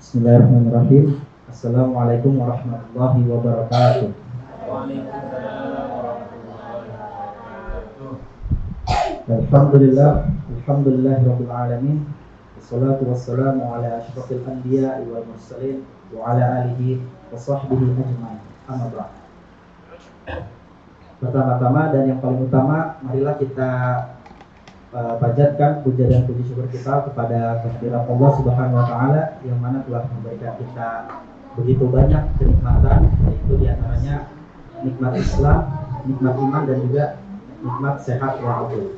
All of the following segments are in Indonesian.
Bismillahirrahmanirrahim. Assalamualaikum warahmatullahi wabarakatuh. Alhamdulillahirabbil alamin. Wassalatu wassalamu ala asyrofil anbiya'i wal mursalin wa ala alihi wa sahbihi ajma'in. Amma ba'd. Pertama-tama dan yang paling utama, marilah kita panjatkan puja dan puji syukur kita kepada kehadirat Allah Subhanahu wa taala yang mana telah memberikan kita begitu banyak kenikmatan, yaitu diantaranya nikmat Islam, nikmat iman, dan juga nikmat sehat walafiat.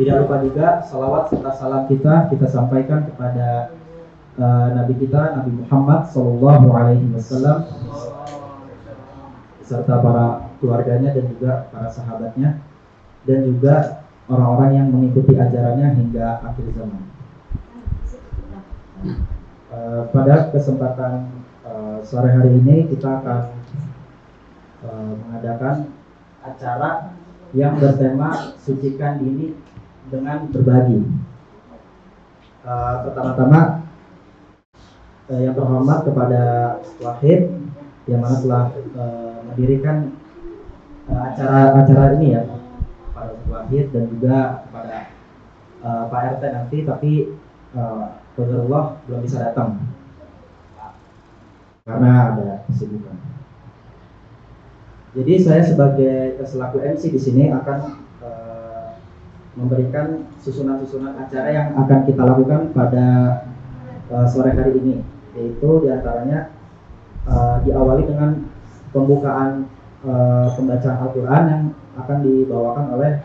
Tidak lupa juga salawat serta salam kita sampaikan kepada Nabi kita, Nabi Muhammad Sallallahu Alaihi Wasallam, serta para keluarganya dan juga para sahabatnya, dan juga orang-orang yang mengikuti ajarannya hingga akhir zaman. Pada kesempatan sore hari ini kita akan mengadakan acara yang bertema sucikan diri dengan berbagi. Pertama-tama yang terhormat kepada Wahid yang mana telah mendirikan acara ini ya, Wahid, dan juga kepada Pak RT nanti, tapi qadarullah belum bisa datang karena ada kesibukan. Jadi saya sebagai selaku MC di sini akan memberikan susunan-susunan acara yang akan kita lakukan pada sore hari ini, yaitu diantaranya diawali dengan pembukaan pembacaan Al-Quran yang akan dibawakan oleh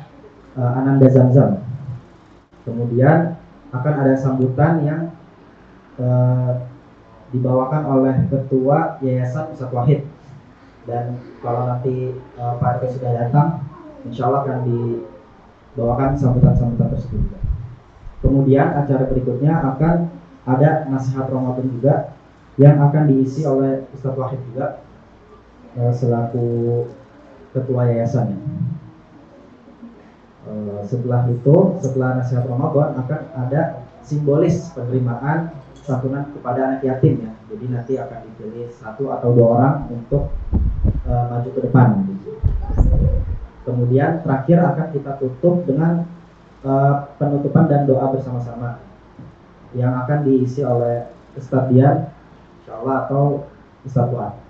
Ananda Zamzam. Kemudian akan ada sambutan yang dibawakan oleh Ketua Yayasan Ustadz Wahid. Dan kalau nanti Pak RT sudah datang, insya Allah akan dibawakan sambutan-sambutan tersebut juga. Kemudian acara berikutnya akan ada nasihat Ramadan juga yang akan diisi oleh Ustadz Wahid juga selaku Ketua Yayasan. Setelah nasihat Ramadan akan ada simbolis penerimaan santunan kepada anak yatim ya. Jadi nanti akan dipilih 1 atau 2 orang untuk maju ke depan. Kemudian terakhir akan kita tutup dengan penutupan dan doa bersama-sama yang akan diisi oleh Ustadz Dian, insyaallah, atau Ustadz Wahid.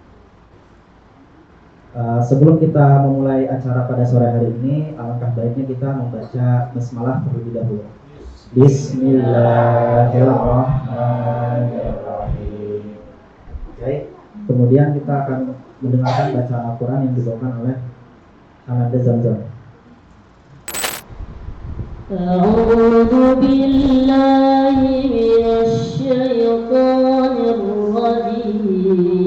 Sebelum kita memulai acara pada sore hari ini, alangkah baiknya kita membaca basmalah terlebih dahulu. Bismillahirrahmanirrahim. Oke, kemudian kita akan mendengarkan bacaan Al-Quran yang dibawakan oleh Ananda Zamzam. A'udzu billahi minasy syaithanir rajim.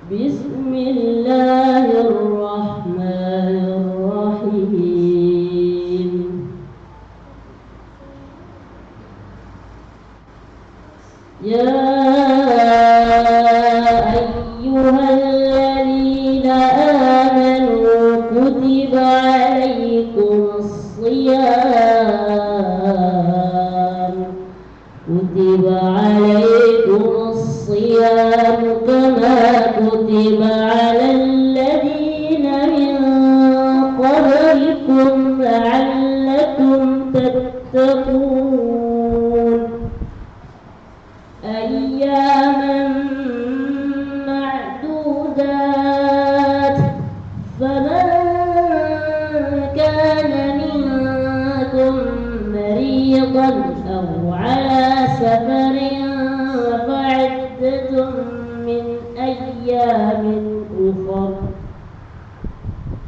Bismillahirrahmanirrahim. Ya ayyuhalladzina amanu kutiba alaikumus siyam kama kutiba alal ladzina min qablikum la'allakum tattaqun. Ayyaman ma'dudat, faman kana minkum maridan aw ala safarin fa'iddatun min ayyamin ukhar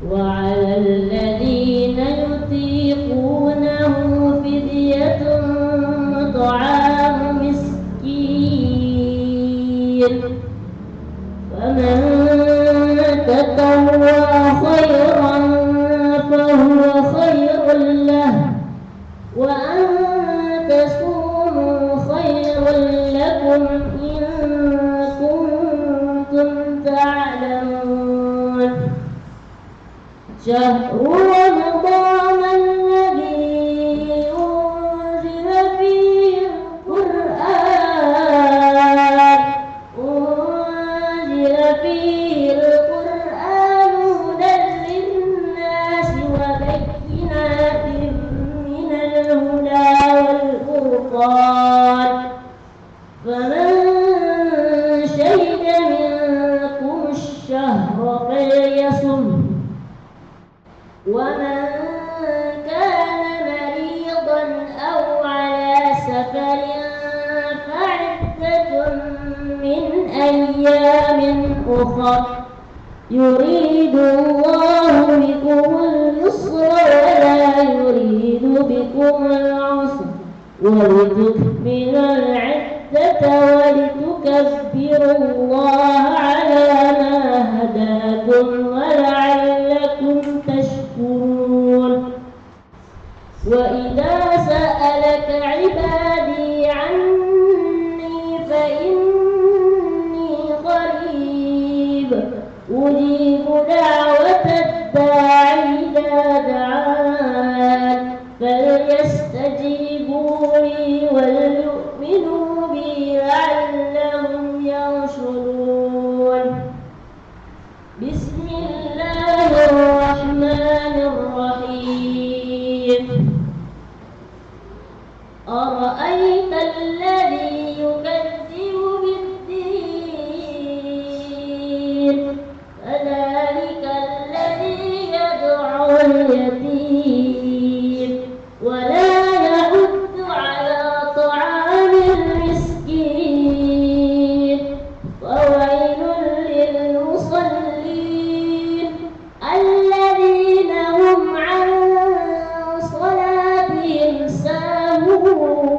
wa 'alal ladzina yutiqunahu fidyatun ta'amu miskin faman tatawwa khairan fahuwa khairun lahu wa an tasumu khairun lakum in kuntum ta'lamun. Syahru Ramadan alladhi فمن شهد منكم الشهر فليصم ومن كان مريضا أو على سفر فعدة من أيام أخر يريد الله بكم اليسر ولا يريد بكم العسر ولتكملوا العدة ولتكبروا الله على ما هداكم ولعلكم تشكرون وإذا سألك عبادي عني فإني قريب أجيب دعوة الداع إذا دعان فليستجيبوا لي وليؤمنوا بي لعلهم يرشدون بسم الله الرحمن الرحيم أرأيت الذي يكذب بالدين فذلك الذي يدعو اليتيم ولا يحض على طعام المسكين وويل للمصلين الذين هم عن صلاتهم ساهون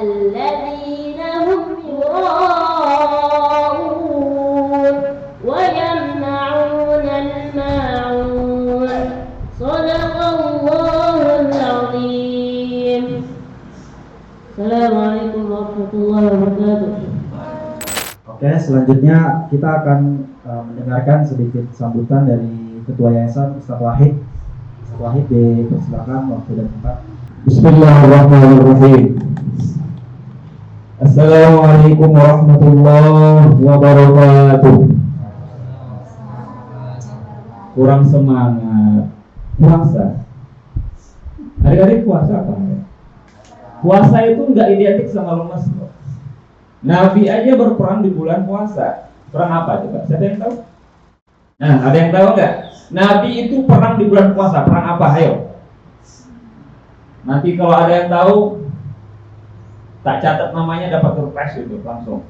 الذين هم يراءون ويمنعون الماعون صدق الله العظيم. السلام عليكم ورحمة الله وبركاته. Oke, selanjutnya kita akan mendengarkan sedikit sambutan dari Ketua Yayasan Ustaz Wahid. Ustaz Wahid dipersilakan waktu dan tempat. Bismillahirrahmanirrahim. Assalamualaikum warahmatullahi wabarakatuh. Kurang semangat puasa. Adik-adik puasa apa? Puasa itu nggak identik sama lemas. Nabi aja berperang di bulan puasa. Perang apa coba? Siapa yang tahu? Nah, ada yang tahu nggak? Nabi itu perang di bulan puasa. Perang apa? Ayo. Nanti kalau ada yang tahu, tak catat namanya, dapat surprise itu langsung.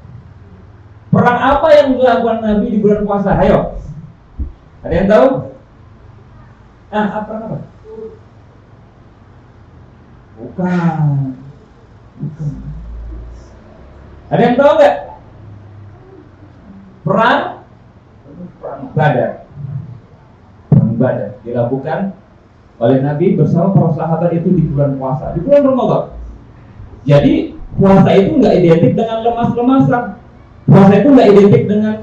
Perang apa yang dilakukan Nabi di bulan puasa? Ayo. Ada yang tahu? Apa? Bukan. Ada yang tahu nggak? Perang Badar. Perang Badar dilakukan oleh Nabi bersama para sahabat itu di bulan puasa, di bulan Ramadan. Jadi puasa itu nggak identik dengan lemas-lemasan. Puasa itu nggak identik dengan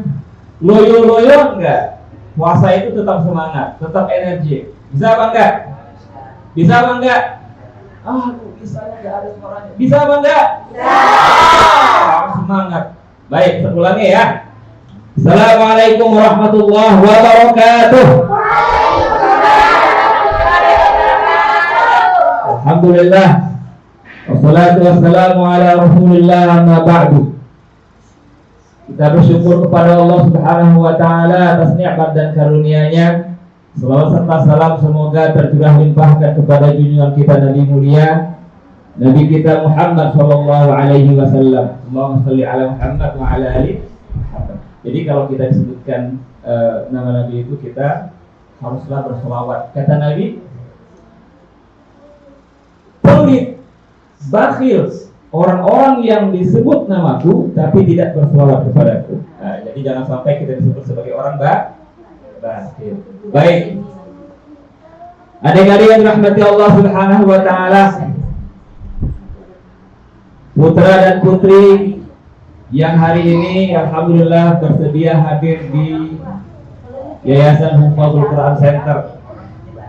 loyo-loyo, enggak. Puasa itu tetap semangat, tetap energi. Bisa apa enggak? Bisa apa enggak? Bisanya nggak ada suaranya. Bisa apa enggak? Bisa. Semangat. Baik, saya ulangi ya. Assalamualaikum warahmatullahi wabarakatuh. Alhamdulillah. Wassalatu wassalamu ala Rasulillah amma ba'du. Kita bersyukur kepada Allah Subhanahu wa taala atas nikmat dan karunia-Nya. Selawat serta salam semoga tercurah limpahkan kepada junjungan kita Nabi mulia, Nabi kita Muhammad sallallahu alaihi wasallam. Allahumma shalli ala Muhammad wa ala ali Muhammad. Jadi kalau kita disebutkan nama Nabi itu kita haruslah berselawat. Kata Nabi, pelit, bakhil orang-orang yang disebut namaku tapi tidak berselawat kepadaku. Nah, jadi jangan sampai kita disebut sebagai orang bakhil. Baik. Adik-adik yang dirahmati Allah Subhanahu wa taala, putra dan putri yang hari ini alhamdulillah bersedia hadir di Yayasan Hufadzul Quran Center.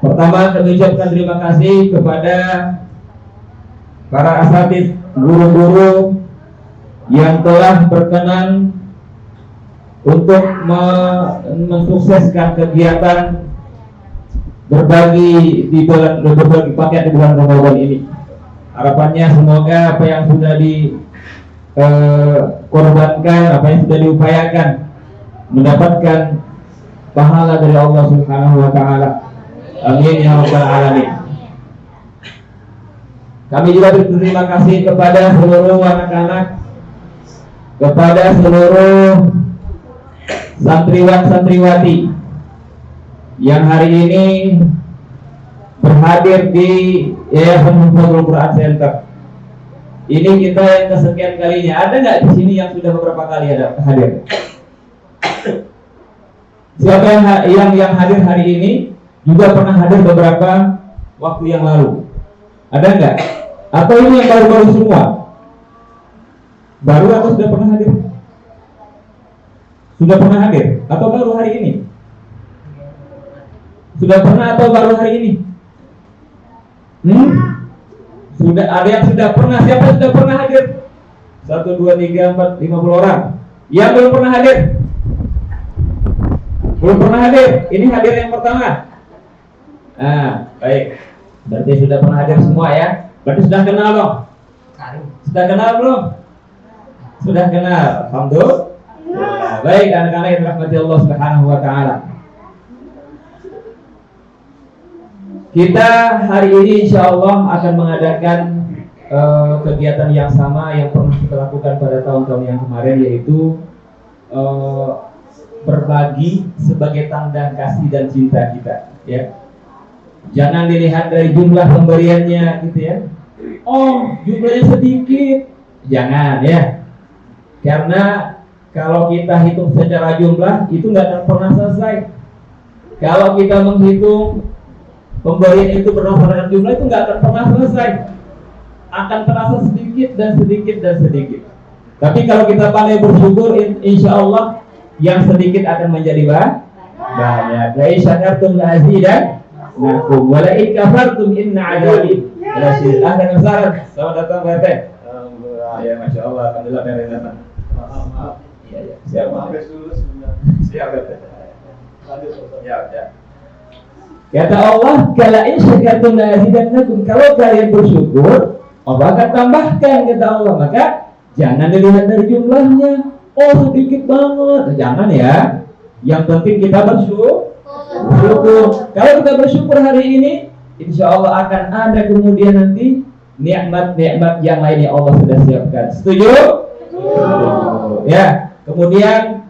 Pertama, kami ucapkan terima kasih kepada para asatidz, guru-guru yang telah berkenan untuk mensukseskan kegiatan berbagi pakaian di bulan Ramadan ini. Harapannya semoga apa yang sudah korbankan, apa yang sudah diupayakan, mendapatkan pahala dari Allah Subhanahu wa taala. Amin ya rabbal alamin. Kami juga berterima kasih kepada seluruh anak-anak, kepada seluruh santriwan-santriwati yang hari ini berhadir di Yayasan Hifdzul Quran Center. Ini kita yang kesekian kalinya. Ada nggak di sini yang sudah beberapa kali hadir? Siapa yang hadir hari ini juga pernah hadir beberapa waktu yang lalu? Ada nggak? Atau ini yang baru-baru semua? Baru atau sudah pernah hadir? Sudah pernah hadir? Atau baru hari ini? Sudah pernah atau baru hari ini? Sudah ada yang sudah pernah. Siapa yang sudah pernah hadir? 1, 2, 3, 4, 50 orang. Yang belum pernah hadir? Belum pernah hadir. Ini hadir yang pertama. Baik. Berarti sudah pernah hadir semua ya. Berarti sudah kenal dong? Sudah kenal belum? Sudah kenal. Alhamdulillah. Baik, anak-anak yang dirahmati Allah Subhanahu wa taala. Kita hari ini insya Allah akan mengadakan kegiatan yang sama yang pernah kita lakukan pada tahun-tahun yang kemarin, yaitu berbagi sebagai tanda kasih dan cinta kita. Ya, jangan dilihat dari jumlah pemberiannya, gitu ya. Oh, jumlahnya sedikit, jangan ya. Karena kalau kita hitung secara jumlah itu nggak akan pernah selesai. Kalau kita menghitung pemberian itu berdasarkan jumlah itu nggak akan pernah selesai, akan terasa sedikit dan sedikit dan sedikit. Tapi kalau kita pandai bersyukur, insya Allah yang sedikit akan menjadi banyak. La syakartum la azidannakum wa la in kafartum inna adabi lasyadid. Ahlan wa sahlan. Selamat datang Pak RT. Ya, masya Allah, alhamdulillah Pak RT datang. Iya, siap. Siap RT. Ya. Kata Allah, kala in syakartum la azidannakum, kalau kalian bersyukur, Allah akan tambahkan, kata Allah. Maka jangan dilihat dari jumlahnya. Oh, sedikit banget. Jangan ya. Yang penting kita bersyukur. Kalau kita bersyukur hari ini, insya Allah akan ada kemudian nanti nikmat-nikmat yang lain yang Allah sudah siapkan. Setuju? Ya. Kemudian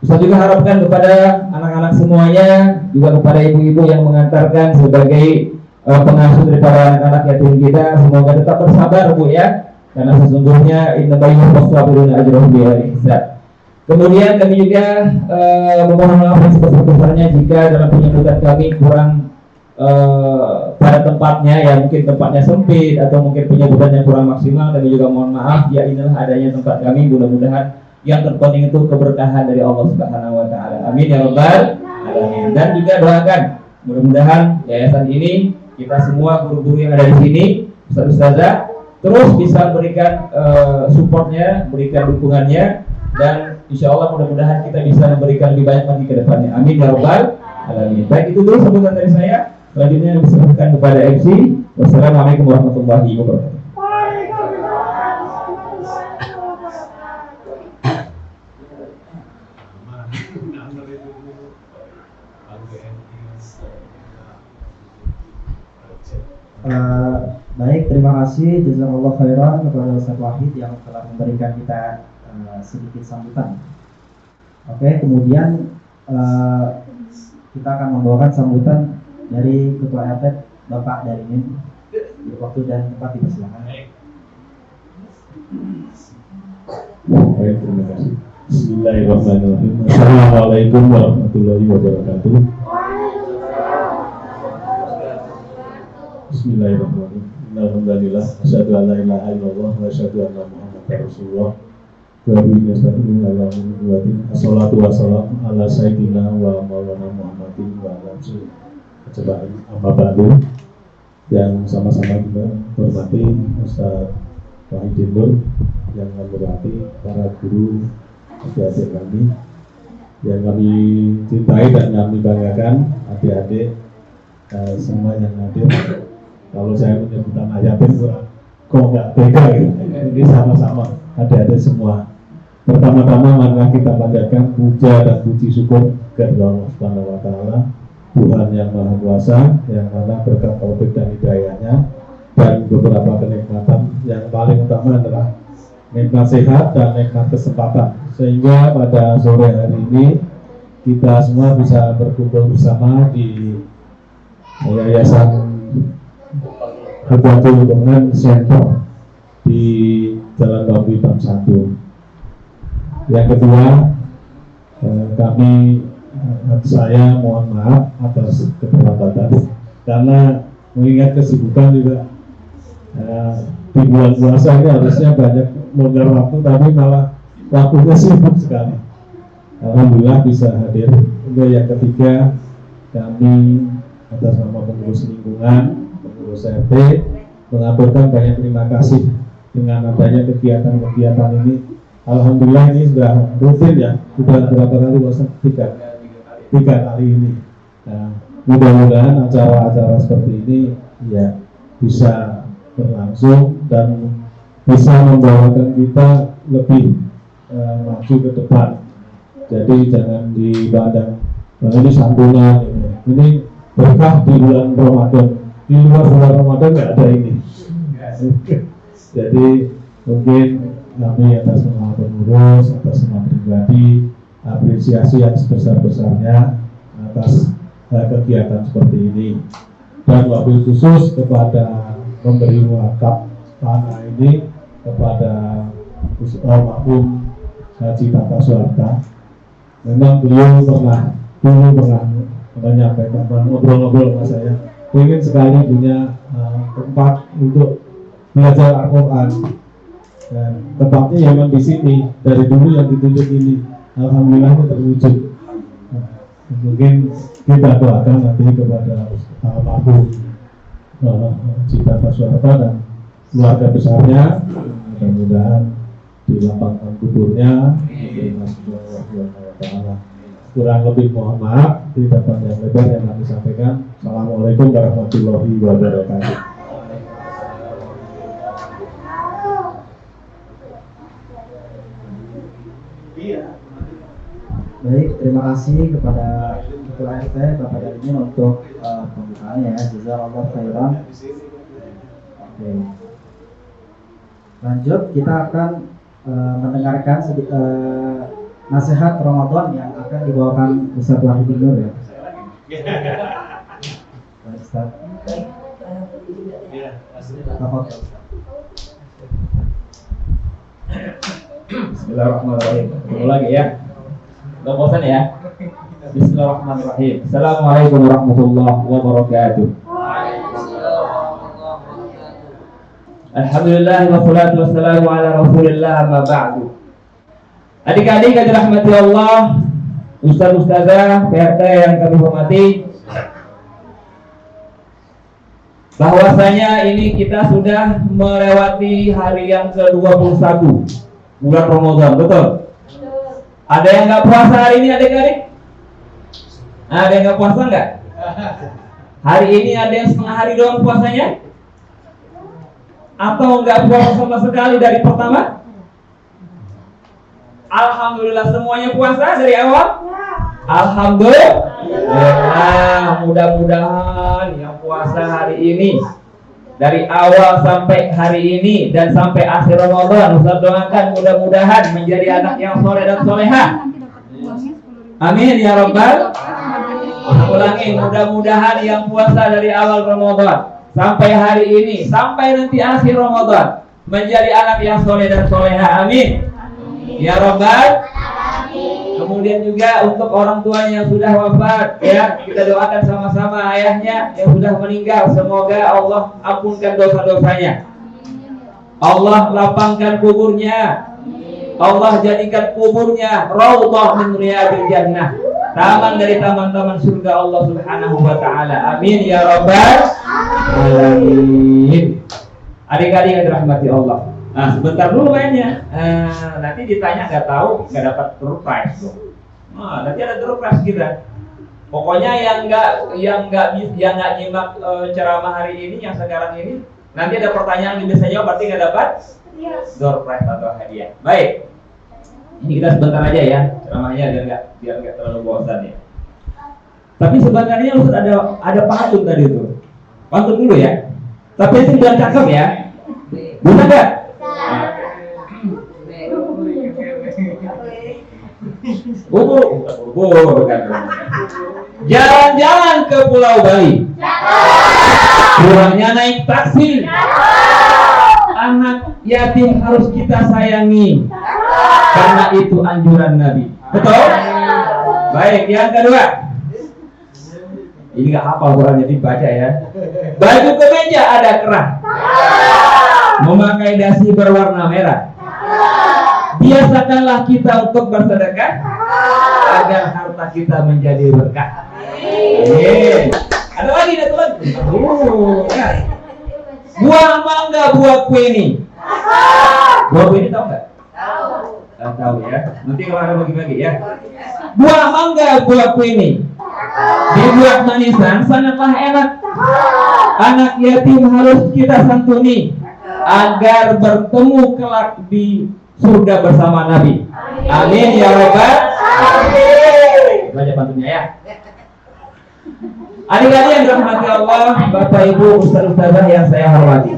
bisa juga harapkan kepada anak-anak semuanya, juga kepada ibu-ibu yang mengantarkan sebagai pengasuh daripada anak-anak yatim kita, semoga tetap bersabar Bu ya, karena sesungguhnya innamal muwaffiquna ajrahum bighairi hisab. Kemudian kami juga memohon maaf yang sebesar-besarnya jika dalam penyambutan kami kurang pada tempatnya, ya mungkin tempatnya sempit atau mungkin penyambutannya kurang maksimal. Kami juga mohon maaf, ya inilah adanya tempat kami. Mudah-mudahan yang terpenting itu keberkahan dari Allah Subhanahu wa taala. Amin ya rabbal alamin. Dan juga doakan mudah-mudahan yayasan ini, kita semua guru-guru yang ada di sini, ustaz-ustazah, terus bisa berikan supportnya, berikan dukungannya, dan insya Allah mudah-mudahan kita bisa memberikan lebih banyak lagi ke depannya. Amin ya rabbal alamin. Baik, itu dulu sambutan dari saya. Selanjutnya diserahkan kepada MC. Wassalamualaikum warahmatullahi wabarakatuh. Baik, terima kasih jazakallahu khairan kepada Ustaz Wahid yang telah memberikan kita sedikit sambutan. Oke, kemudian kita akan membawakan sambutan dari Ketua RT Bapak Darimin. Waktu dan tempat dipersilakan. Baik, terima kasih. Bismillahirrahmanirrahim. Assalamualaikum warahmatullahi wabarakatuh. Bismillahirrahmanirrahim. Alhamdulillah, asyhadu an la ilaha illallah wa asyhadu anna Muhammadar Rasulullah. Wa bihi nasta'inu ala muhammadin. Assalatu wassalamu ala sayyidina wa maulana Muhammadin wa ala alihi wa amma ba'du. Yang sama-sama kita hormati Ustaz Wahid Nur, yang kami hormati para guru, adik-adik kami yang kami cintai dan kami banggakan, adik-adik semua yang hadir. Kalau saya menyebutkan ayatin kok nggak beda gitu. Ini sama-sama ada semua. Pertama-tama marilah kita panjatkan puja dan puji syukur kepada Allah Subhanahu wa taala, Tuhan yang Maha Kuasa, yang mana berkat taufik dan hidayahnya dan beberapa kenikmatan yang paling utama adalah nikmat sehat dan nikmat kesempatan, sehingga pada sore hari ini kita semua bisa berkumpul bersama di Yayasan Hadatul Quran Center di Jalan Bambu Hitam 1. Yang kedua, saya mohon maaf atas keterlambatan karena mengingat kesibukan juga di bulan puasa ini harusnya banyak longgar waktu, tapi malah waktunya sibuk sekali. Alhamdulillah bisa hadir. Untuk yang ketiga, kami atas nama pengurus lingkungan, pengurus RT mengaturkan banyak terima kasih dengan adanya kegiatan-kegiatan ini. Alhamdulillah ini sudah rutin ya, sudah berapa kali bosan tiga kali ini. Nah, mudah-mudahan acara-acara seperti ini ya bisa berlangsung dan bisa membawakan kita lebih maju ke depan. Jadi jangan dipandang ini santunan ini berkah di bulan Ramadan, di luar bulan Ramadan nggak ada ini. Jadi mungkin kami atas nama pengurus, atas nama pribadi, apresiasi yang sebesar-besarnya atas kegiatan seperti ini. Dan wabil khusus kepada memberi wakaf tanah ini kepada almarhum Haji Tata Suharta. Memang beliau pernah menyampaikan, ngobrol-ngobrol sama saya, ingin sekali punya tempat untuk belajar Al-Quran. Dan tempatnya memang di sini dari dulu yang ditunjuk ini, alhamdulillah terwujud. Mungkin kita doakan nanti kepada almarhum Cita Paswarta dan keluarga besarnya, mudah-mudahan dilapangkan kuburnya. Kurang lebih mohon maaf, tidak panjang lebar yang kami sampaikan. Assalamualaikum warahmatullahi wabarakatuh. Baik, terima kasih kepada Ketua RT Bapak Dalimin untuk pembukaannya ya. Jazakallahu khairan. Oke. Lanjut, kita akan mendengarkan nasihat Ramadan yang akan dibawakan Ustaz Wahidin Nur ya. Ustaz. Bismillahirrahmanirrahim. Ketemu lagi ya. Gak bosan ya. Bismillahirrahmanirrahim. Assalamualaikum warahmatullahi wabarakatuh. Alhamdulillah wassalatu wassalamu ala rasulillah amma ba'du. Adik-adik yang dirahmati Allah, ustaz-ustazah, PRT yang kami hormati, bahwasanya ini kita sudah melewati hari yang ke-21 bulan Ramadan, betul? Ada yang nggak puasa hari ini adik-adik? Ada yang nggak puasa nggak? Hari ini ada yang setengah hari doang puasanya? Atau nggak puasa sama sekali dari pertama? Alhamdulillah semuanya puasa dari awal? Alhamdulillah. Mudah-mudahan yang puasa hari ini dari awal sampai hari ini dan sampai akhir Ramadan, Ustaz doakan mudah-mudahan menjadi anak yang soleh dan soleha. Amin ya Rabbal. Ulangi, mudah-mudahan yang puasa dari awal Ramadan sampai hari ini, sampai nanti akhir Ramadan menjadi anak yang soleh dan soleha. Amin ya Rabbal. Kemudian juga untuk orang tuanya yang sudah wafat, ya kita doakan sama-sama ayahnya yang sudah meninggal, semoga Allah ampunkan dosa-dosanya, Allah lapangkan kuburnya, Allah jadikan kuburnya raudhah min riyadil jannah, taman dari taman-taman surga Allah Subhanahu wa taala. Amin ya rabbal alamin. Adik-adik yang dirahmati Allah. Nah, sebentar dulu mainnya. Nanti ditanya nggak tahu, nggak dapat door prize tuh. Nah, nanti ada door prize kita. Pokoknya yang nggak nyimak ceramah hari ini, yang sekarang ini, Nanti ada pertanyaan yang bisa jawab, berarti nggak dapat door prize atau hadiah. Baik. Ini kita sebentar aja ya ceramahnya biar nggak terlalu bosan ya. Tapi sebenarnya Ustaz ada pantun tadi itu. Pantun dulu ya. Tapi itu udah cakep ya. Bisa nggak? Jalan-jalan ke Pulau Bali. Kurangnya naik taksi. Anak yatim harus kita sayangi, karena itu anjuran Nabi. Betul? Baik, yang kedua. Ini nggak hafal Qurannya, dibaca ya. Baju kemeja ada kerah. Memakai dasi berwarna merah. Biasakanlah kita untuk bersedekah agar harta kita menjadi berkah. Amin. Ada lagi. Ya. Buah mangga, buah kue ini. Buah kue ini tahu nggak? Tahu ya. Nanti kalau ada bagi-bagi ya. Buah mangga, buah kue ini dibuat manisan sangatlah enak. Anak yatim harus kita santuni agar bertemu kelak di surga bersama Nabi. Amin ya Rabbal alamin. Baca pantunnya ya. Adik-adik yang dirahmati Allah, Bapak Ibu, Ustaz-Ustazah yang saya hormati.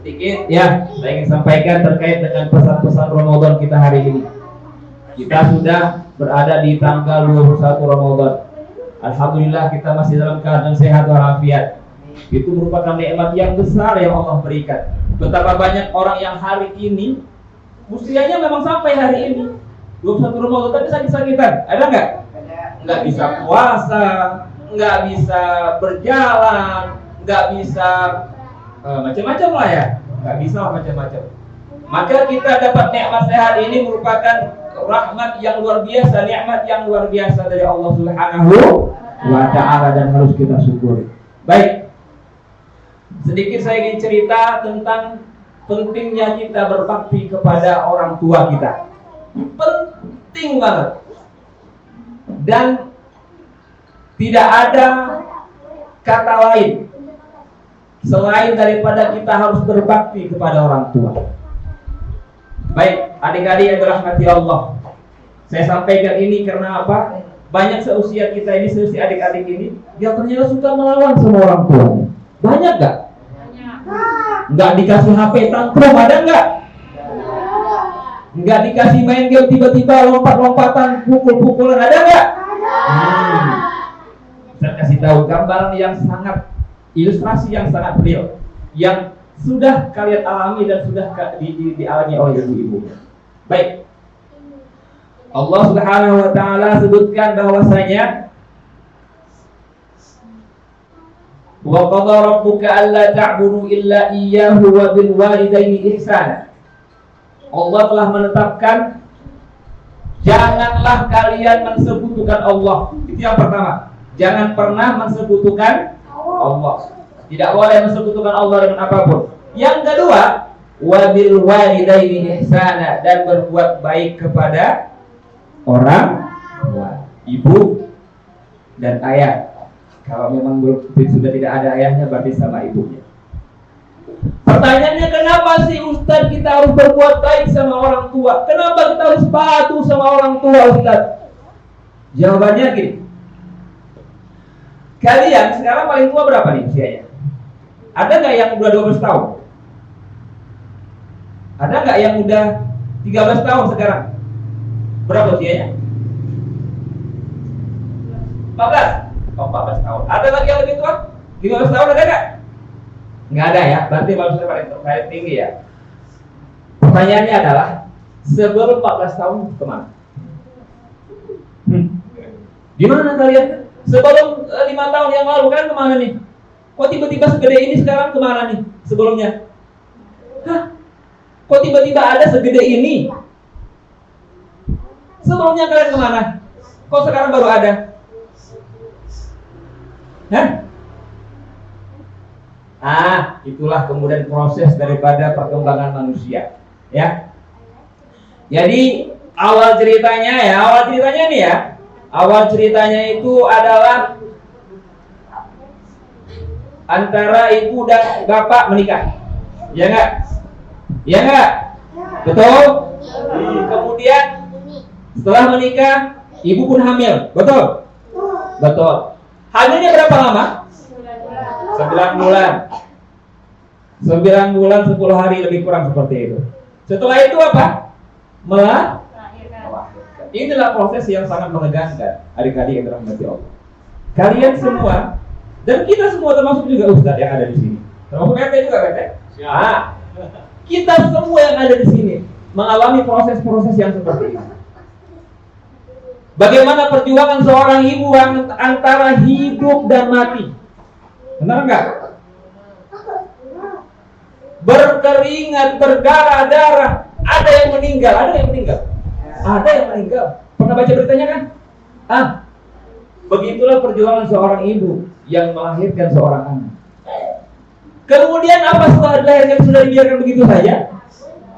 Sedikit ya, saya ingin sampaikan terkait dengan pesan-pesan Ramadan kita hari ini. Kita sudah berada di tanggal 21 Ramadan. Alhamdulillah kita masih dalam keadaan sehat walafiat. Itu merupakan nikmat yang besar yang Allah berikan. Betapa banyak orang yang hari ini usianya memang sampai hari ini 21 Ramadan tapi sakit-sakitan. Ada nggak? Nggak bisa puasa, nggak bisa berjalan, nggak bisa macam-macam lah ya, nggak bisa macam-macam. Maka kita dapat nikmat sehat ini merupakan rahmat yang luar biasa, nikmat yang luar biasa dari Allah Subhanahu wa Ta'ala dan harus kita syukuri. Baik, sedikit saya ingin cerita tentang pentingnya kita berbakti kepada orang tua kita. Penting banget. Dan tidak ada kata lain selain daripada kita harus berbakti kepada orang tua. Baik, adik-adik yang dirahmati Allah, saya sampaikan ini karena apa? Banyak seusia kita ini, seusia adik-adik ini, yang ternyata suka melawan sama orang tuanya. Banyak gak? Nggak dikasih HP tantrum, ada nggak? Nggak dikasih main game tiba-tiba lompat-lompatan, pukul-pukulan, ada nggak? Saya kasih tahu gambaran yang sangat, ilustrasi yang sangat real, yang sudah kalian alami dan sudah dialami oleh ibu-ibu. Baik, Allah Subhanahu wa Ta'ala sebutkan bahwasanya wa qadara rabbuka alla ta'budu illa iyyahu wa bil walidaini ihsana. Allah telah menetapkan janganlah kalian mensekutukan Allah. Itu yang pertama. Jangan pernah mensekutukan Allah. Tidak boleh mensekutukan Allah dengan apapun. Yang kedua, wabil walidaini ihsana, dan berbuat baik kepada orang tua, ibu dan ayah. Kalau memang sudah tidak ada ayahnya, berarti sama ibunya. Pertanyaannya, kenapa sih Ustaz kita harus berbuat baik sama orang tua? Kenapa kita harus patuh sama orang tua, Ustaz? Jawabannya gini. Kalian sekarang paling tua berapa nih usianya? Ada nggak yang udah 12 tahun? Ada nggak yang udah 13 tahun sekarang? Berapa usianya? 14? Oh, 14 tahun. Ada lagi yang lebih tua? 15 tahun ada nggak? Nggak ada ya, berarti maksudnya paling tinggi ya. Pertanyaannya adalah, sebelum 14 tahun kemana? Gimana kalian? Sebelum 5 tahun yang lalu kan kemana nih? Kok tiba-tiba segede ini sekarang kemana nih sebelumnya? Hah? Kok tiba-tiba ada segede ini? Sebelumnya kalian kemana? Kok sekarang baru ada? Hah? Itulah kemudian proses daripada perkembangan manusia, ya. Jadi awal ceritanya itu adalah antara ibu dan bapak menikah. Ya enggak? Ya enggak? Betul? Kemudian setelah menikah, ibu pun hamil. Betul? Betul. Hamilnya berapa lama? 9 bulan. 9 bulan 10 hari lebih kurang seperti itu. Setelah itu apa? Melahirkan. Inilah proses yang sangat menegangkan adik-adik yang dirahmati Allah. Kalian semua dan kita semua termasuk juga Ustadz yang ada di sini. Termasuk PT juga PT. Nah, kita semua yang ada di sini mengalami proses-proses yang seperti ini. Bagaimana perjuangan seorang ibu antara hidup dan mati? Benar enggak? Berkeringat, berdarah-darah. Ada yang meninggal, ada yang meninggal. Ada yang meninggal. Pernah baca beritanya kan? Begitulah perjuangan seorang ibu yang melahirkan seorang anak. Kemudian apa setelah dilahirkan sudah dibiarkan begitu saja?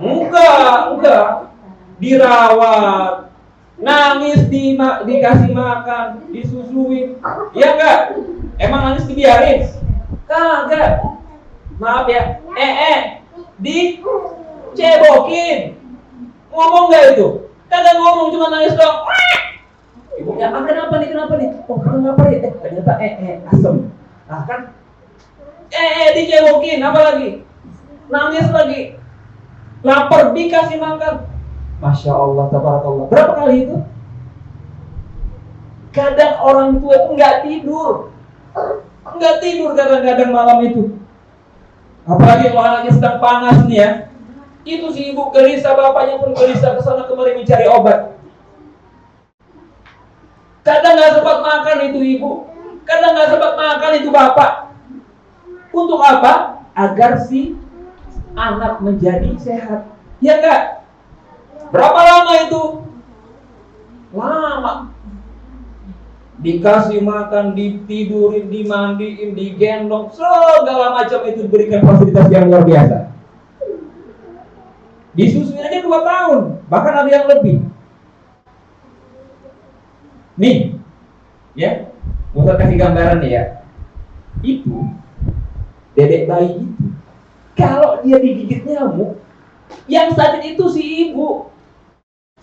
Enggak. Dirawat, nangis dikasih makan, disusuin. Ya enggak? Emang nangis dibiarin? Kagak. Maaf ya. Dicebokin. Ngomong enggak itu? Kagak ngomong, cuma nangis doang. Ibunya, kenapa nih? Oh, kenapa ya? Ternyata asem. Nah kan, dicebokin, apa lagi? Nangis lagi. Lapar, dikasih makan. Masya Allah, tabarakallah. Berapa kali itu? Kadang orang tua itu nggak tidur kadang-kadang malam itu. Apalagi kalau anaknya sedang panas nih ya. Itu si ibu gelisah, bapaknya pun gelisah kesana kemari mencari obat. Kadang nggak sempat makan itu ibu, kadang nggak sempat makan itu bapak. Untuk apa? Agar si anak menjadi sehat. Ya enggak? Berapa lama itu? Lama. Dikasih makan, ditidurin, dimandiin, digendong, segala macam itu diberikan fasilitas yang luar biasa. Disusuin aja 2 tahun, bahkan ada yang lebih. Nih, ya, Ustaz kasih gambaran nih ya. Itu dedek bayi itu, kalau dia digigit nyamuk, yang sakit itu si ibu.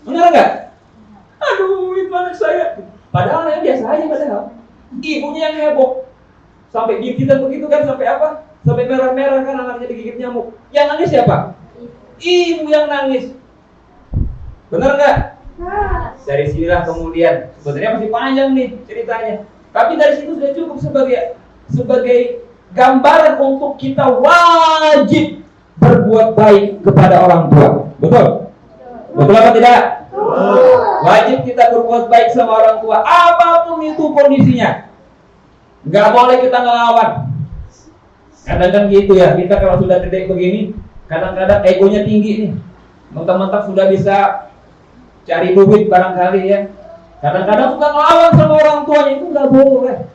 Benar nggak? Aduh, itu anak saya. Padahal yang biasa aja padahal. Ibunya yang heboh. Sampai gigitan begitu kan, sampai apa? Sampai merah-merah kan anaknya digigit nyamuk. Yang nangis siapa? Ibu yang nangis. Benar nggak? Dari sinilah kemudian, sebenarnya masih panjang nih ceritanya, tapi dari situ sudah cukup sebagai gambaran untuk kita wajib berbuat baik kepada orang tua. Betul? Betul apa tidak? Wajib kita berbuat baik sama orang tua, apapun itu kondisinya. Nggak boleh kita ngelawan. Kadang-kadang gitu ya, kita kalau sudah gede begini, kadang-kadang egonya tinggi nih, mentang-mentang sudah bisa cari duit barangkali ya. Kadang-kadang suka ngelawan sama orang tuanya, itu nggak boleh.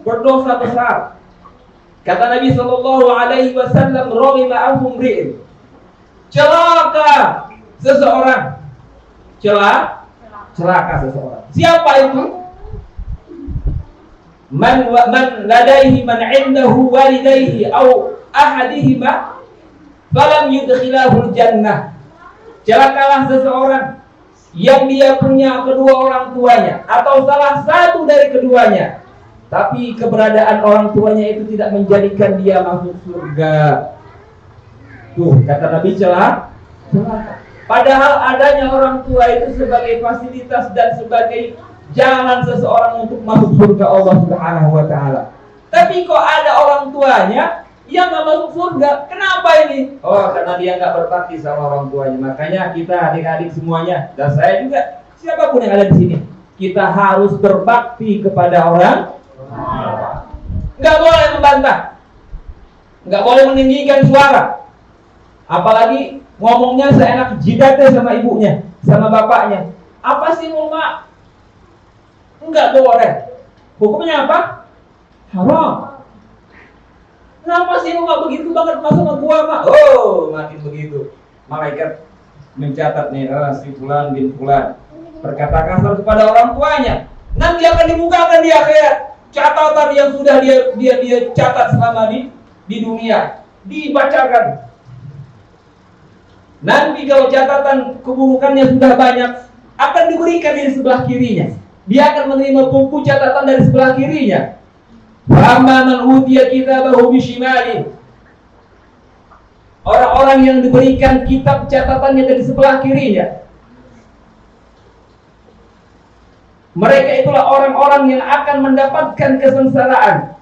Berdosa besar. Kata Nabi Shallallahu Alaihi Wasallam, "Rohima anhum ri'in." Celaka seseorang. Celaka seseorang. Siapa itu? Man ladaihi man indahu walidaihi au ahadihima falam yudkhilahul jannah. Celakalah seseorang yang dia punya kedua orang tuanya atau salah satu dari keduanya, tapi keberadaan orang tuanya itu tidak menjadikan dia masuk surga. Tuh, kata Nabi, celaka. Padahal adanya orang tua itu sebagai fasilitas dan sebagai jalan seseorang untuk masuk surga Allah Subhanahu wa taala. Tapi kok ada orang tuanya yang nggak masuk surga? Kenapa ini? Oh, karena dia nggak berbakti sama orang tuanya. Makanya kita adik-adik semuanya, dan saya juga, siapapun yang ada di sini, kita harus berbakti kepada orang. Nggak boleh membantah, nggak boleh meninggikan suara, apalagi ngomongnya seenak jidatnya sama ibunya, sama bapaknya. Apa sih mau mak? Enggak boleh. Hukumnya apa? Haram. Kenapa sih mau nggak begitu banget sama gua mak? Oh, makin begitu. Malaikat mencatat nih, si fulan bin fulan berkata kasar kepada orang tuanya. Nanti akan dibukakan di akhirat. catatan yang sudah dia catat selama di dunia dibacakan. Nanti kalau catatan keburukannya sudah banyak, akan diberikan di sebelah kirinya. Dia akan menerima buku catatan dari sebelah kirinya. Fa'amma man utiya kitabahu bishimali. Orang-orang yang diberikan kitab catatannya dari sebelah kirinya, mereka itulah orang-orang yang akan mendapatkan kesengsaraan.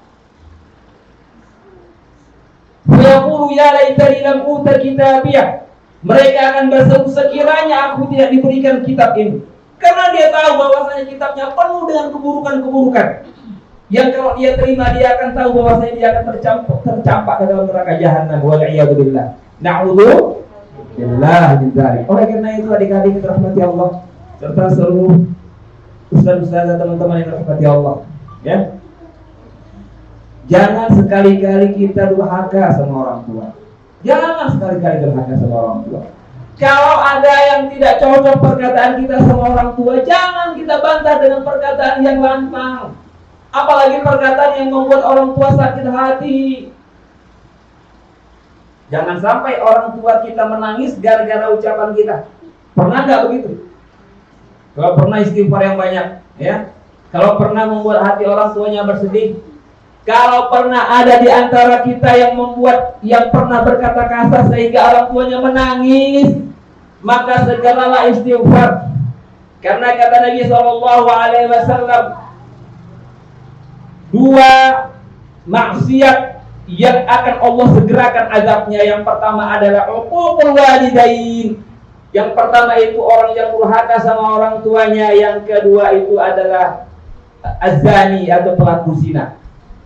Yaqulu ya laitani lam uta kitabiyah. Mereka akan berseru, sekiranya aku tidak diberikan kitab ini. Karena dia tahu bahwasanya kitabnya penuh dengan keburukan-keburukan. Yang kalau dia terima, dia akan tahu bahwasanya dia akan tercampak ke dalam neraka jahanam. Wal-'iyadu billah. Na'udzu billahi min dzalik. Oleh karena itu adik-adik yang dirahmati Allah, serta seluruh ustaz-ustaz dan teman-teman yang dirahmati Allah, ya. Jangan sekali-kali kita durhaka sama orang tua. Jangan sekali-kali durhaka sama orang tua. Kalau ada yang tidak cocok perkataan kita sama orang tua, jangan kita bantah dengan perkataan yang lantang. Apalagi perkataan yang membuat orang tua sakit hati. Jangan sampai orang tua kita menangis gara-gara ucapan kita. Pernah nggak begitu? Kalau pernah istighfar yang banyak, ya. Kalau pernah membuat hati orang tuanya bersedih. Kalau pernah ada di antara kita yang pernah berkata kasar sehingga orang tuanya menangis, maka segeralah istighfar. Karena kata Nabi SAW, 2 maksiat yang akan Allah segerakan azabnya. Yang pertama adalah uququl walidain. Yang pertama itu orang yang durhaka sama orang tuanya. Yang kedua itu adalah azani atau pelaku zina.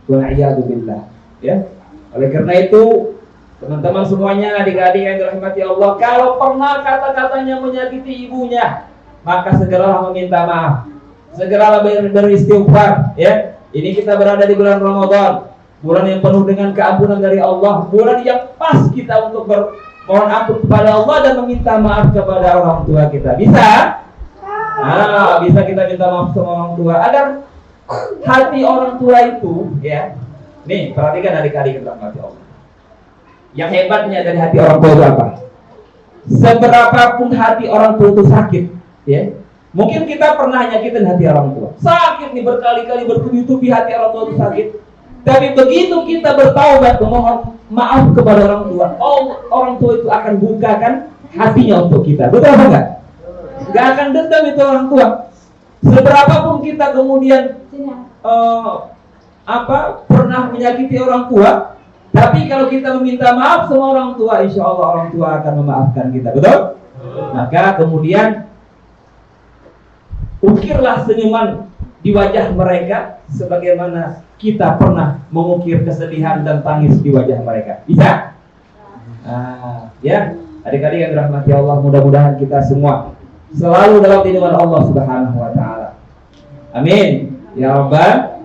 Wal-'iyadu billah. Ya. Oleh karena itu, teman-teman semuanya, adik-adik yang dirahmati Allah, kalau pernah kata-katanya menyakiti ibunya, maka segeralah meminta maaf. Segeralah beristighfar, ya. Ini kita berada di bulan Ramadan, bulan yang penuh dengan keampunan dari Allah, bulan yang pas kita untuk mohon ampun kepada Allah dan meminta maaf kepada orang tua kita. Bisa? Bisa kita minta maaf sama orang tua agar hati orang tua itu, ya. Nih, perhatikan adik-adik yang dirahmati Allah. Yang hebatnya dari hati orang tua itu apa? Seberapapun hati orang tua itu sakit, ya. Mungkin kita pernah nyakitin hati orang tua. Sakit nih, berkali-kali bertubi-tubi hati orang tua itu sakit. Tapi begitu kita bertaubat memohon maaf kepada orang tua, orang tua itu akan bukakan hatinya untuk kita. Betul apa enggak? Enggak akan dendam itu orang tua. Seberapapun kita kemudian pernah menyakiti orang tua, tapi kalau kita meminta maaf sama orang tua, insya Allah orang tua akan memaafkan kita. Betul? Maka kemudian ukirlah senyuman di wajah mereka sebagaimana kita pernah mengukir kesedihan dan tangis di wajah mereka. Bisa? Ya, adik-adik yang dirahmati Allah, mudah-mudahan kita semua selalu dalam lindungan Allah Subhanahu wa taala. Amin. Ya Rabbal.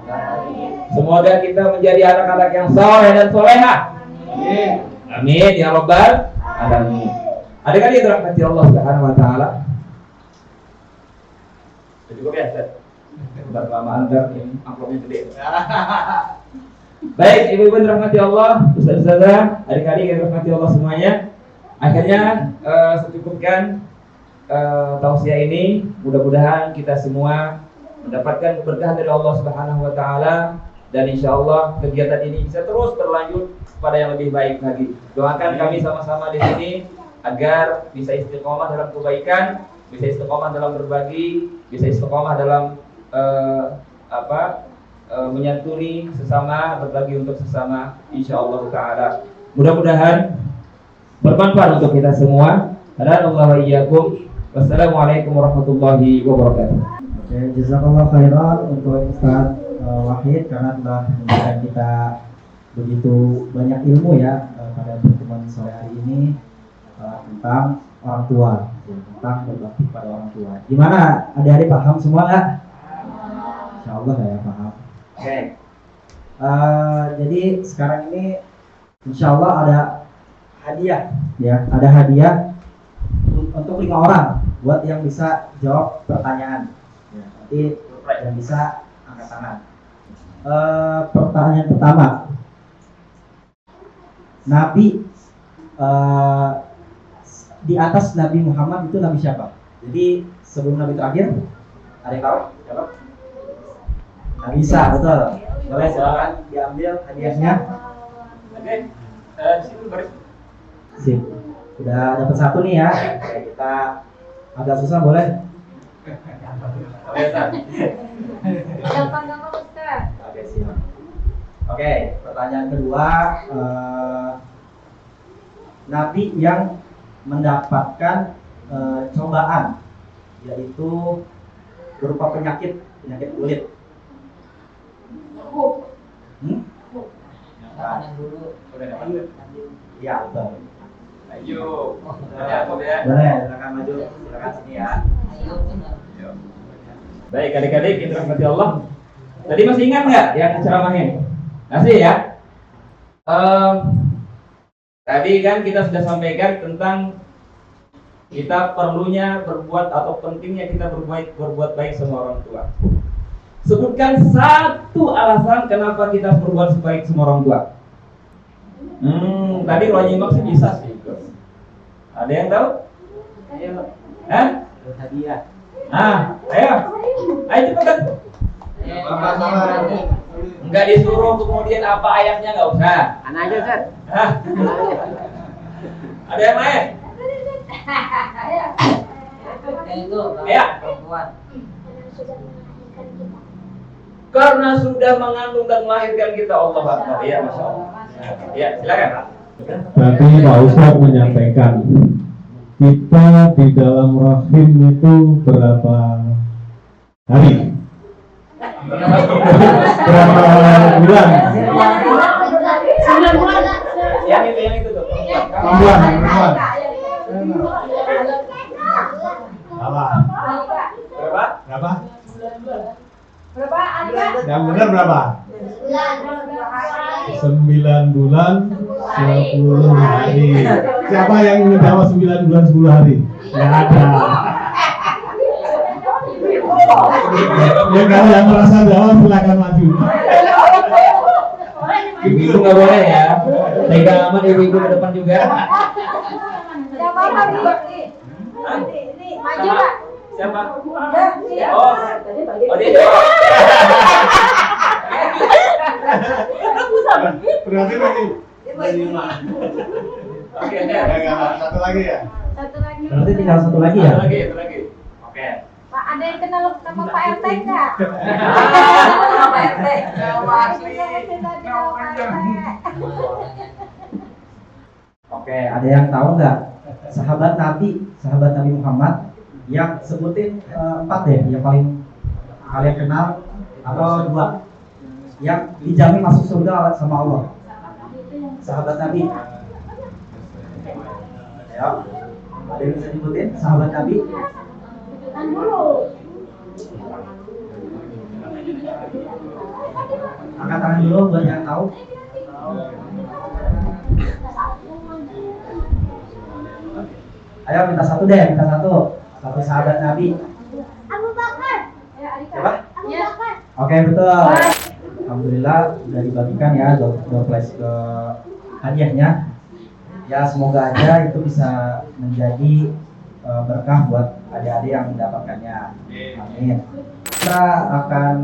Semoga kita menjadi anak-anak yang saleh dan solehah. Amin. Amin ya Rabbal alamin. Adik-adik yang dirahmati Allah Subhanahu wa taala. Cukup ya, Ustaz? Berlamaan ini amplopnya gede. Baik, ibu-ibu dirahmati Allah, ustaz-ustazah, adik-adik yang dirahmati Allah semuanya. Akhirnya secukupkan tausiah ini. Mudah-mudahan kita semua mendapatkan keberkahan dari Allah Subhanahu wa taala dan insyaallah kegiatan ini bisa terus berlanjut pada yang lebih baik lagi. Doakan kami sama-sama di sini agar bisa istiqomah dalam kebaikan, bisa istiqomah dalam berbagi, bisa istiqomah dalam menyantuni sesama, berbagi untuk sesama, insyaallah taala. Mudah-mudahan bermanfaat untuk kita semua. Hadanallahu wa iyyakum. Wassalamualaikum warahmatullahi wabarakatuh. Oke, jazakallah khairan untuk Ustaz Wahid karena telah memberikan kita begitu banyak ilmu ya pada pertemuan sore hari ini tentang orang tua, tentang berbakti pada orang tua. Gimana? Adik-adik paham semua nggak? Insya Allah ya paham. Oke. Jadi sekarang ini insya Allah ada hadiah ya, ada hadiah untuk 5 orang buat yang bisa jawab pertanyaan. Ya, nanti yang bisa angkat tangan. Pertanyaan pertama, Nabi di atas Nabi Muhammad itu Nabi siapa? Jadi sebelum Nabi terakhir, ada yang tahu? Siapa? Nabi Isa, betul. Boleh silakan diambil hadiahnya. Oke, situ baris. Sip. Udah dapat satu nih ya. Oke, kita agak susah boleh? Oke, Ustaz. Gampang-gampang Ustaz. Oke, siap. Oke, pertanyaan kedua, Nabi yang mendapatkan cobaan, yaitu berupa penyakit kulit. Nah, Udah dapat. ya, betul. Ayo. Ya, ya. Boleh, silakan maju, silakan sini ya. Baik, adik-adik, kita rahmati Allah. Tadi masih ingat nggak yang ceramahin? Masih ya? Tadi kan kita sudah sampaikan tentang kita perlunya berbuat atau pentingnya kita berbuat baik sama orang tua. Sebutkan satu alasan kenapa kita berbuat baik sama orang tua. Tadi kalau nyimak sih bisa sih. Ada yang tahu? Ayo. Hadiah. Ayo cepetan. Enggak disuruh kemudian apa ayatnya nggak usah. Anak aja Ustaz. Ada yang lain? Itu Ya. perempuan. Karena sudah mengandung dan melahirkan kita, Allah Akbar. Iya, Masya Allah. Ya, silakan. Tadi Pak Ustadz menyampaikan kita di dalam rahim itu berapa hari? Berapa bulan? Yang itu tuh. Perempuan. Berapa? Berapa Anda? Yang benar berapa? 9 bulan 10 hari. Siapa yang menjawab 9 bulan 10 hari? Nggak ada. Ya kalau yang merasa jawab silakan maju. Ibu nggak boleh ya. Tega amat ibu ke depan juga. Siapa lagi? Ini maju Pak. Siapa? Ya. Oh dia jawab. Berarti lagi. Oke, Satu lagi ya. Satu lagi. Berarti tinggal satu lagi ya? Satu lagi. Oke. Pak, ada yang kenal nama Pak RT enggak? Pak RT. Oke, ada yang tahu nggak sahabat Nabi Muhammad yang sebutin 4 deh yang paling kalian kenal atau 2 yang dijamin masuk surga sama Allah. Sahabat Nabi. Ayo, ada yang bisa disebutin sahabat Nabi? Angkat tangan dulu buat yang tahu. Ayo minta satu satu sahabat Nabi. Abu Bakar. Siapa? Abu Bakar. Oke, betul. Alhamdulillah sudah dibagikan ya door prize ke hadiahnya. Ya semoga aja itu bisa menjadi berkah buat adik-adik yang mendapatkannya. Amin. Kita akan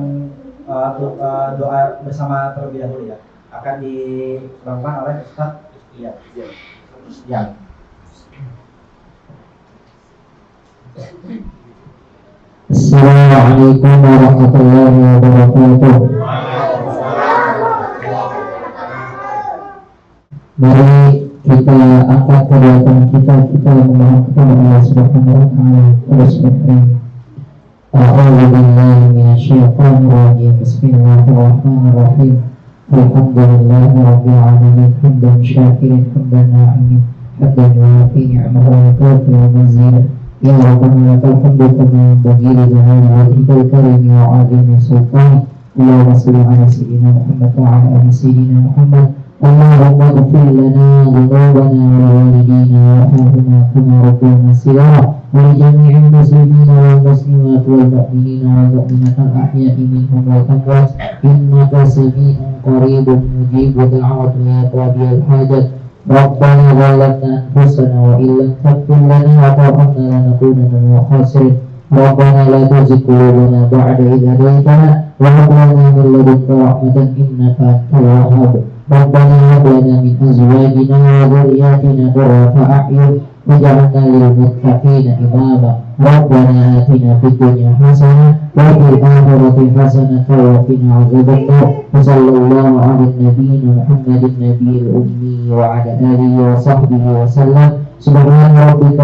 doa bersama terlebih dahulu ya. Akan dilakukan oleh Ustaz. Iya. Ya. Assalamualaikum warahmatullahi wabarakatuh. Mari kita angkat kedua tangan kita memohon kepada Allah Subhanahu wa taala. Allah Subhanahu. A'udzu billahi minasyaitonir rajim. Bismillahirrahmanirrahim. Alhamdulillahi rabbil alamin. Hamdan syakirin hamdan na'imin. Hamdan yuwafi ni'amahu wa yukafi'u mazidah. Ya Rabbana lakal hamdu kama yanbaghi li jalali wajhikal karimi wa 'azimi sultanik. Allahumma shalli ala sayyidina Muhammad wa ala ali sayyidina Muhammad. اللهم اغفر لنا ذنوبنا ولوالدينا وارحمنا كما ربنا صغارا ولجميع المسلمين والمسلمات والمؤمنين والمؤمنات الأحياء منهم والأموات إنك سميع قريب مجيب دعوة يا قاضي الحاجات ربنا ظلمنا أنفسنا وإن لم تغفر لنا وترحمنا لنكونن من الخاسرين ربنا لا تزغ قلوبنا بعد إذ هديتنا وهب لنا من لدنك رحمة إنك أنت الوهاب ربنا هب لنا من أزواجنا وذرياتنا قرة أعين واجعلنا للمتقين إماما ربنا آتنا في الدنيا حسنة وفي الآخرة حسنة وقنا عذاب النار وصلى الله على نبينا محمد النبي الأمي وعلى آله وصحبه وسلم سبحان ربك